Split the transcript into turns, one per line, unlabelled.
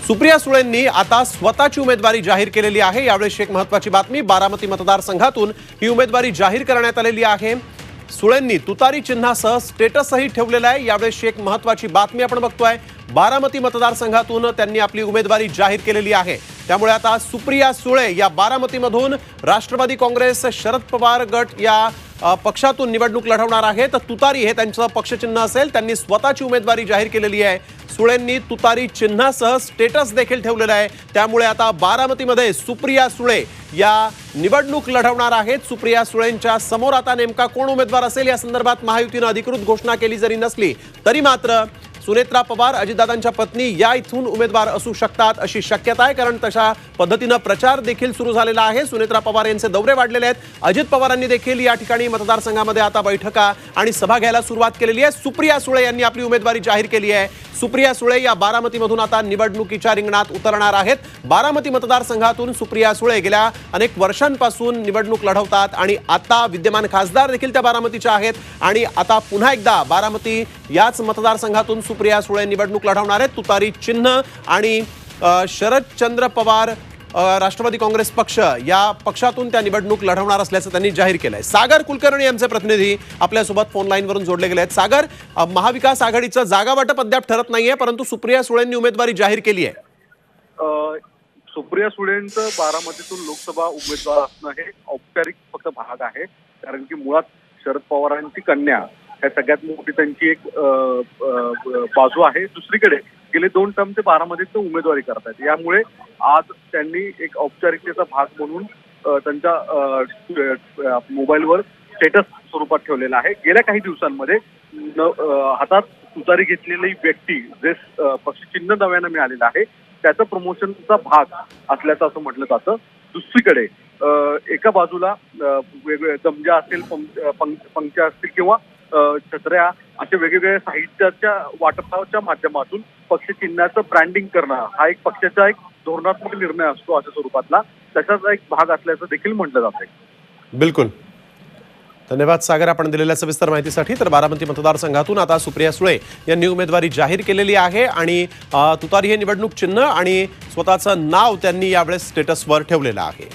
सुप्रिया सुळेंनी आता स्वतःची उमेदवारी जाहीर केलेली आहे। यावेळी एक महत्त्वाची बातमी, बारामती मतदारसंघातून ही उमेदवारी जाहीर करण्यात आलेली आहे। सुळेंनी तुतारी चिन्हासह स्टेटसही ठेवलेला आहे। यावेळी एक महत्त्वाची बातमी आपण बघतोय, बारामती मतदारसंघातून त्यांनी आपली उमेदवारी जाहीर केलेली आहे। त्यामुळे आता सुप्रिया सुळे या बारामतीमधून राष्ट्रवादी काँग्रेस शरद पवार गट या पक्षातून निवडणूक लढवणार आहेत। तुतारी हे त्यांचं पक्षचिन्ह असेल। त्यांनी स्वतःची उमेदवारी जाहीर केलेली आहे। सुळेंनी तुतारी चिन्हासह स्टेटस देखील ठेवलेला आहे। त्यामुळे आता बारामतीमध्ये सुप्रिया सुळे या निवडणूक लढवणार आहेत। सुप्रिया सुळेंच्या समोर आता नेमका कोण उमेदवार असेल या संदर्भात महायुतीने अधिकृत घोषणा केली जरी नसली तरी मात्र सुनेत्रा पवार अजितदादांच्या पत्नी या इथून उमेदवार असू शकतात अशी शक्यता आहे, कारण तशा पद्धतीने प्रचार देखील सुरू झालेला आहे। सुनेत्रा पवार यांचे दौरे वाढलेले आहेत। अजित पवारांनी देखील या ठिकाणी मतदारसंघामध्ये आता बैठका आणि सभा घ्यायला सुरुवात केलेली आहे। सुप्रिया सुळे यांनी आपली उमेदवारी जाहीर केली आहे। सुप्रिया सुळे या बारामतीमधून आता निवडणुकीच्या रिंगणात उतरणार आहेत। बारामती मतदारसंघातून सुप्रिया सुळे गेल्या अनेक वर्षांपासून निवडणूक लढवतात आणि आता विद्यमान खासदार देखील त्या बारामतीच्या आहेत आणि आता पुन्हा एकदा बारामती याच मतदारसंघातून सुप्रिया सुळे निवडणूक लढवणार आहेत। तुतारी चिन्ह आणि शरदचंद्र पवार राष्ट्रवादी काँग्रेस पक्ष या पक्षातून त्या निवडणूक लढवणार असल्याचं त्यांनी जाहीर केलंय। सागर कुलकर्णी यांचे प्रतिनिधी आपल्यासोबत फोन लाईनवरून जोडले गेले आहेत। सागर, महाविकास आघाडीचं जागा वाटप अद्याप ठरत नाहीये, परंतु सुप्रिया सुळेंनी उमेदवारी जाहीर केली आहे।
सुप्रिया सुळेंचं बारामतीतून लोकसभा उमेदवार असणं हे औपचारिक फक्त भाग आहे, कारण की मुळात शरद पवारांची कन्या ह्या सगळ्यात मोठी त्यांची एक बाजू आहे। दुसरीकडे गेले 2 टर्म ते बारामतीत उमेदवारी करतात। यामुळे आज त्यांनी एक औपचारिकतेचा भाग म्हणून त्यांच्या मोबाईलवर स्टेटस स्वरूपात ठेवलेला आहे। गेल्या काही दिवसांमध्ये हातात तुतारी घेतलेली व्यक्ती जे पक्षचिन्ह नव्यानं मिळालेलं आहे त्याचा प्रमोशनचा भाग असल्याचं असं म्हटलं जातं। दुसरीकडे एका बाजूला वेगवेगळे गमजा असतील, पंक्त्या असतील किंवा छत्र्या अशा वेगवेगळ्या साहित्याच्या वाटपाच्या माध्यमातून पक्षचिन्हाचं ब्रँडिंग करणं हा एक पक्षाचा एक धोरणात्मक निर्णय असतो अशा स्वरूपातला, त्याचाच एक भाग असल्याचं देखील म्हटलं जात आहे।
बिलकुल, धन्यवाद सागर आपण दिलेल्या सविस्तर माहितीसाठी। तर बारामती मतदारसंघातून आता सुप्रिया सुळे यांनी उमेदवारी जाहीर केलेली आहे आणि तुतारी हे निवडणूक चिन्ह आणि स्वतःचं नाव त्यांनी यावेळेस स्टेटसवर ठेवलेलं आहे।